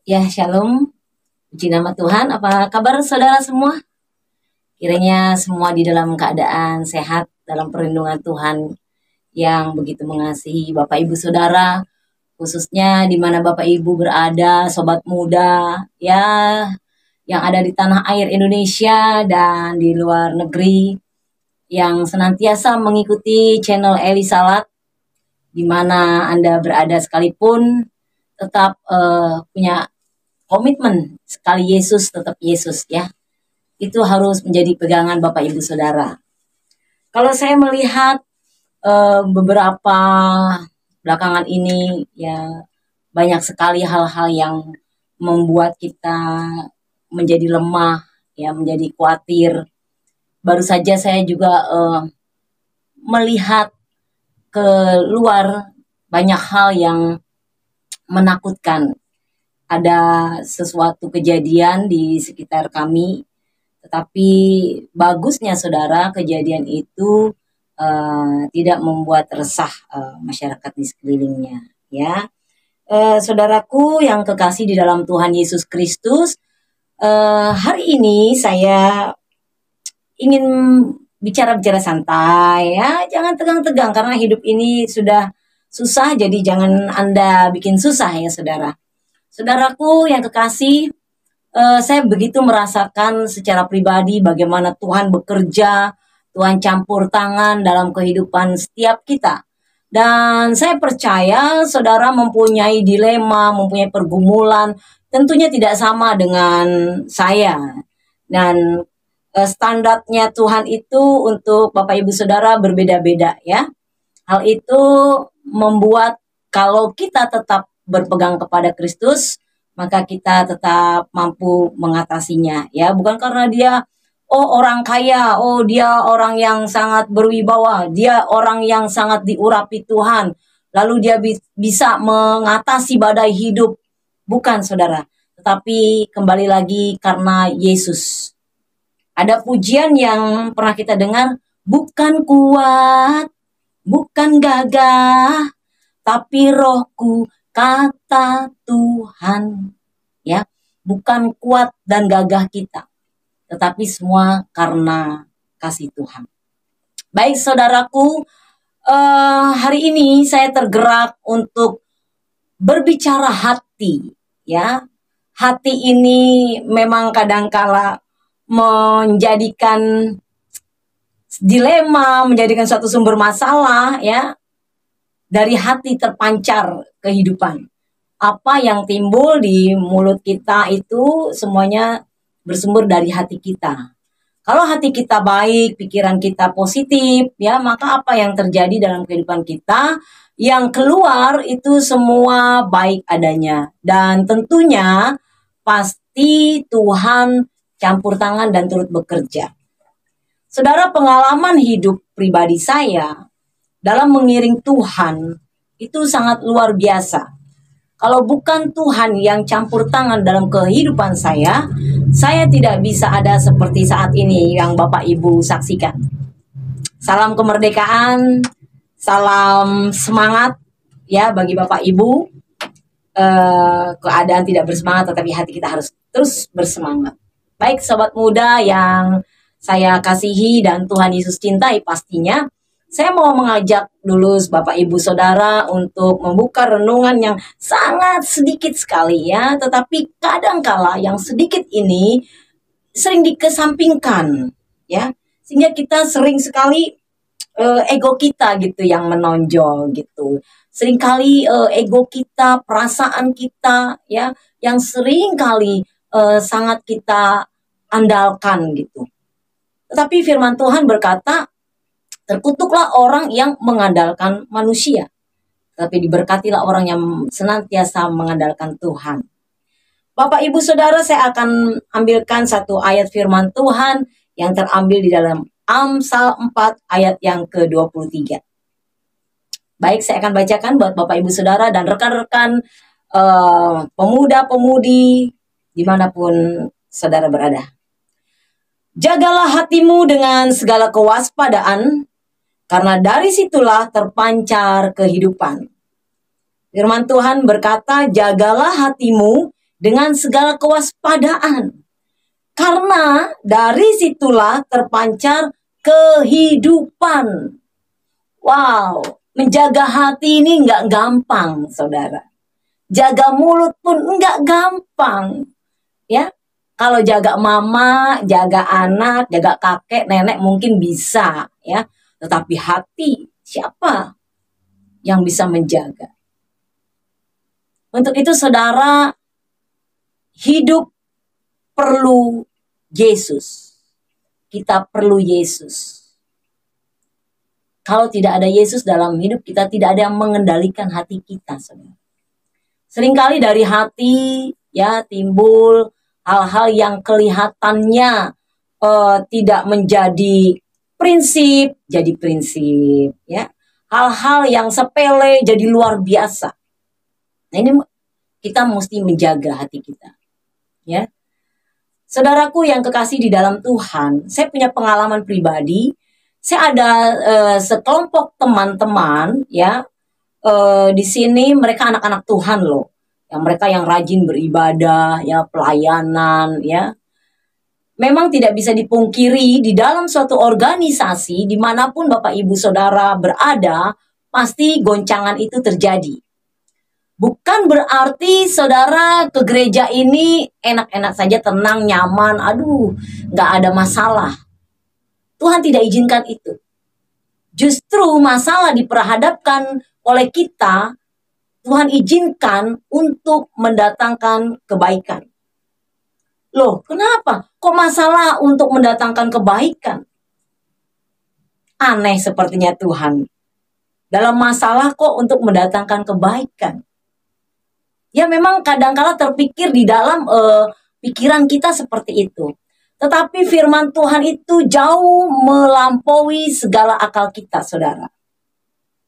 Ya, shalom. Puji nama Tuhan. Apa kabar saudara semua? Kiranya semua di dalam keadaan sehat dalam perlindungan Tuhan yang begitu mengasihi Bapak Ibu Saudara, khususnya di mana Bapak Ibu berada, sobat muda, ya, yang ada di tanah air Indonesia dan di luar negeri, yang senantiasa mengikuti channel Eli Salat, di mana Anda berada sekalipun, tetap punya komitmen sekali Yesus tetap Yesus ya. Itu harus menjadi pegangan Bapak Ibu Saudara. Kalau saya melihat beberapa belakangan ini ya banyak sekali hal-hal yang membuat kita menjadi lemah ya, menjadi khawatir. Baru saja saya juga melihat keluar banyak hal yang menakutkan. Ada sesuatu kejadian di sekitar kami, tetapi bagusnya saudara kejadian itu tidak membuat resah masyarakat di sekelilingnya ya. Saudaraku yang kekasih di dalam Tuhan Yesus Kristus, hari ini saya ingin bicara-bicara santai ya, jangan tegang-tegang karena hidup ini sudah susah, jadi jangan Anda bikin susah ya saudara. Saudaraku yang kekasih, saya begitu merasakan secara pribadi bagaimana Tuhan bekerja, Tuhan campur tangan dalam kehidupan setiap kita. Dan saya percaya saudara mempunyai dilema, mempunyai pergumulan, tentunya tidak sama dengan saya. Dan standarnya Tuhan itu untuk Bapak Ibu Saudara berbeda-beda ya. Hal itu membuat kalau kita tetap berpegang kepada Kristus, maka kita tetap mampu mengatasinya ya. Bukan karena dia orang kaya, dia orang yang sangat berwibawa, dia orang yang sangat diurapi Tuhan, lalu dia bisa mengatasi badai hidup. Bukan saudara, tetapi kembali lagi karena Yesus. Ada pujian yang pernah kita dengar, bukan kuat, bukan gagah, tapi rohku, kata Tuhan. Ya, bukan kuat dan gagah kita, tetapi semua karena kasih Tuhan. Baik saudaraku, hari ini saya tergerak untuk berbicara hati. Ya, hati ini memang kadangkala menjadikan dilema, menjadikan suatu sumber masalah ya. Dari hati terpancar kehidupan. Apa yang timbul di mulut kita itu semuanya bersumber dari hati kita. Kalau hati kita baik, pikiran kita positif, ya maka apa yang terjadi dalam kehidupan kita, yang keluar itu semua baik adanya. Dan tentunya pasti Tuhan campur tangan dan turut bekerja. Saudara, pengalaman hidup pribadi saya dalam mengiring Tuhan itu sangat luar biasa. Kalau bukan Tuhan yang campur tangan dalam kehidupan saya tidak bisa ada seperti saat ini yang Bapak Ibu saksikan. Salam kemerdekaan, salam semangat ya bagi Bapak Ibu. Keadaan tidak bersemangat, tetapi hati kita harus terus bersemangat. Baik sobat muda yang saya kasihi dan Tuhan Yesus cintai pastinya, saya mau mengajak dulu Bapak Ibu Saudara untuk membuka renungan yang sangat sedikit sekali ya, tetapi kadangkala yang sedikit ini sering dikesampingkan ya, sehingga kita sering sekali ego kita gitu yang menonjol gitu. Seringkali ego kita, perasaan kita ya yang sering kali sangat kita andalkan gitu. Tetapi firman Tuhan berkata, terkutuklah orang yang mengandalkan manusia, tapi diberkatilah orang yang senantiasa mengandalkan Tuhan. Bapak Ibu Saudara, saya akan ambilkan satu ayat firman Tuhan yang terambil di dalam Amsal 4 ayat yang ke-23. Baik, saya akan bacakan buat Bapak Ibu Saudara dan rekan-rekan pemuda-pemudi dimanapun saudara berada. Jagalah hatimu dengan segala kewaspadaan, karena dari situlah terpancar kehidupan. Firman Tuhan berkata, jagalah hatimu dengan segala kewaspadaan. Karena dari situlah terpancar kehidupan. Wow, menjaga hati ini nggak gampang, saudara. Jaga mulut pun nggak gampang, ya. Kalau jaga mama, jaga anak, jaga kakek, nenek mungkin bisa, ya. Tetapi hati, siapa yang bisa menjaga? Untuk itu, saudara, hidup perlu Yesus. Kita perlu Yesus. Kalau tidak ada Yesus dalam hidup kita, tidak ada yang mengendalikan hati kita, saudara. Seringkali dari hati ya timbul hal-hal yang kelihatannya tidak menjadi prinsip, jadi prinsip, ya. Hal-hal yang sepele jadi luar biasa. Nah, ini kita mesti menjaga hati kita, ya. Saudaraku yang kekasih di dalam Tuhan, saya punya pengalaman pribadi. Saya ada sekelompok teman-teman, ya. Di sini mereka anak-anak Tuhan loh, yang mereka yang rajin beribadah, ya, pelayanan, ya. Memang tidak bisa dipungkiri di dalam suatu organisasi dimanapun Bapak Ibu Saudara berada, pasti goncangan itu terjadi. Bukan berarti saudara ke gereja ini enak-enak saja, tenang, nyaman, aduh, nggak ada masalah. Tuhan tidak izinkan itu. Justru masalah diperhadapkan oleh kita, Tuhan izinkan untuk mendatangkan kebaikan. Loh, kenapa? Kok masalah untuk mendatangkan kebaikan? Aneh sepertinya Tuhan. Dalam masalah kok untuk mendatangkan kebaikan? Ya memang kadang-kala terpikir di dalam pikiran kita seperti itu. Tetapi firman Tuhan itu jauh melampaui segala akal kita, saudara.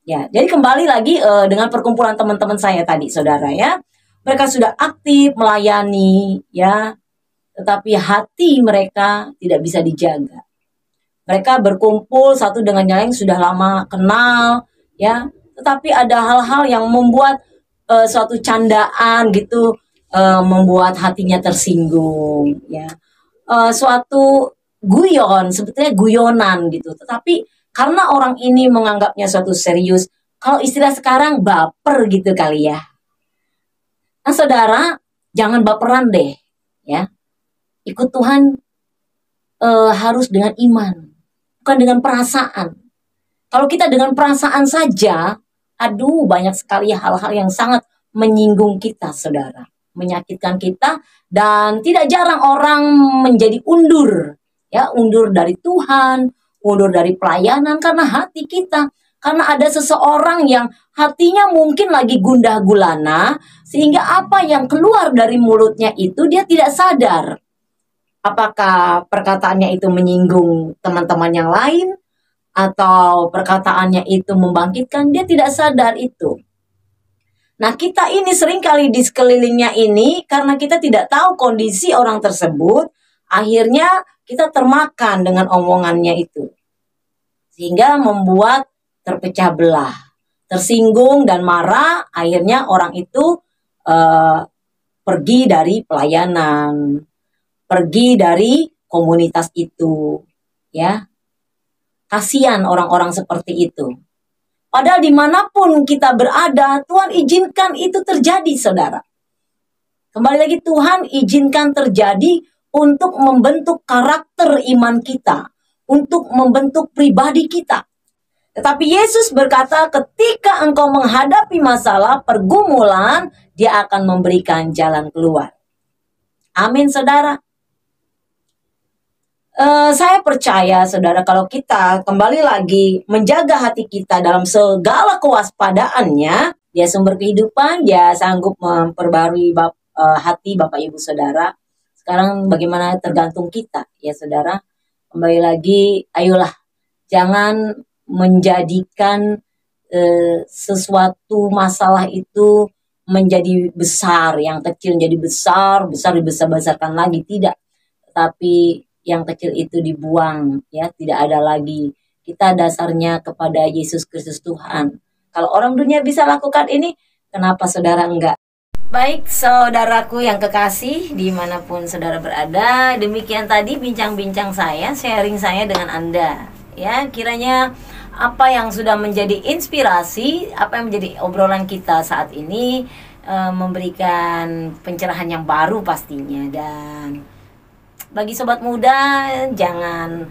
Ya, jadi kembali lagi dengan perkumpulan teman-teman saya tadi, saudara, ya. Mereka sudah aktif melayani, ya. Tetapi hati mereka tidak bisa dijaga. Mereka berkumpul satu dengan yang lain sudah lama kenal, ya. Tetapi ada hal-hal yang membuat suatu candaan gitu membuat hatinya tersinggung, ya. Suatu guyon, sebetulnya guyonan gitu. Tetapi karena orang ini menganggapnya suatu serius, kalau istilah sekarang baper gitu kali ya. Nah, saudara, jangan baperan deh, ya. Ikut Tuhan harus dengan iman, bukan dengan perasaan. Kalau kita dengan perasaan saja, aduh, banyak sekali hal-hal yang sangat menyinggung kita, saudara. Menyakitkan kita, dan tidak jarang orang menjadi undur. Ya, undur dari Tuhan, undur dari pelayanan karena hati kita. Karena ada seseorang yang hatinya mungkin lagi gundah gulana, sehingga apa yang keluar dari mulutnya itu dia tidak sadar. Apakah perkataannya itu menyinggung teman-teman yang lain, atau perkataannya itu membangkitkan, dia tidak sadar itu. Nah, kita ini seringkali di sekelilingnya ini, karena kita tidak tahu kondisi orang tersebut, akhirnya kita termakan dengan omongannya itu. Sehingga membuat terpecah belah, tersinggung dan marah, akhirnya orang itu pergi dari pelayanan, pergi dari komunitas itu, ya. Kasihan orang-orang seperti itu. Padahal dimanapun kita berada, Tuhan izinkan itu terjadi, saudara. Kembali lagi, Tuhan izinkan terjadi untuk membentuk karakter iman kita, untuk membentuk pribadi kita. Tetapi Yesus berkata, ketika engkau menghadapi masalah, pergumulan, Dia akan memberikan jalan keluar. Amin, saudara. Saya percaya, saudara, kalau kita kembali lagi menjaga hati kita dalam segala kewaspadaannya, Dia sumber kehidupan, Dia sanggup memperbarui hati Bapak Ibu Saudara. Sekarang bagaimana tergantung kita, ya saudara. Kembali lagi, ayolah, jangan menjadikan sesuatu masalah itu menjadi besar, yang kecil menjadi besar, besar dibesar-besarkan lagi, tidak. Tetapi yang kecil itu dibuang, ya, tidak ada lagi. Kita dasarnya kepada Yesus Kristus Tuhan. Kalau orang dunia bisa lakukan ini, kenapa saudara enggak? Baik, saudaraku yang kekasih, dimanapun saudara berada, demikian tadi bincang-bincang saya, sharing saya dengan Anda. Ya, kiranya apa yang sudah menjadi inspirasi, apa yang menjadi obrolan kita saat ini memberikan pencerahan yang baru pastinya. Dan bagi sobat muda, jangan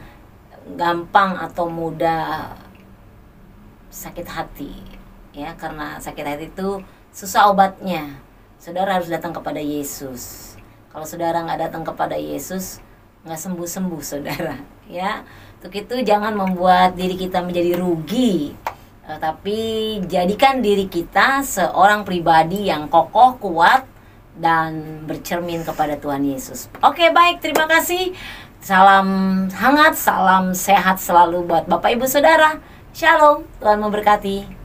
gampang atau mudah sakit hati, ya, karena sakit hati itu susah obatnya. Saudara harus datang kepada Yesus. Kalau saudara nggak datang kepada Yesus, nggak sembuh-sembuh saudara. Ya, untuk itu jangan membuat diri kita menjadi rugi, tapi jadikan diri kita seorang pribadi yang kokoh, kuat, dan bercermin kepada Tuhan Yesus. Oke, baik, terima kasih. Salam hangat, salam sehat selalu buat Bapak Ibu Saudara. Shalom, Tuhan memberkati.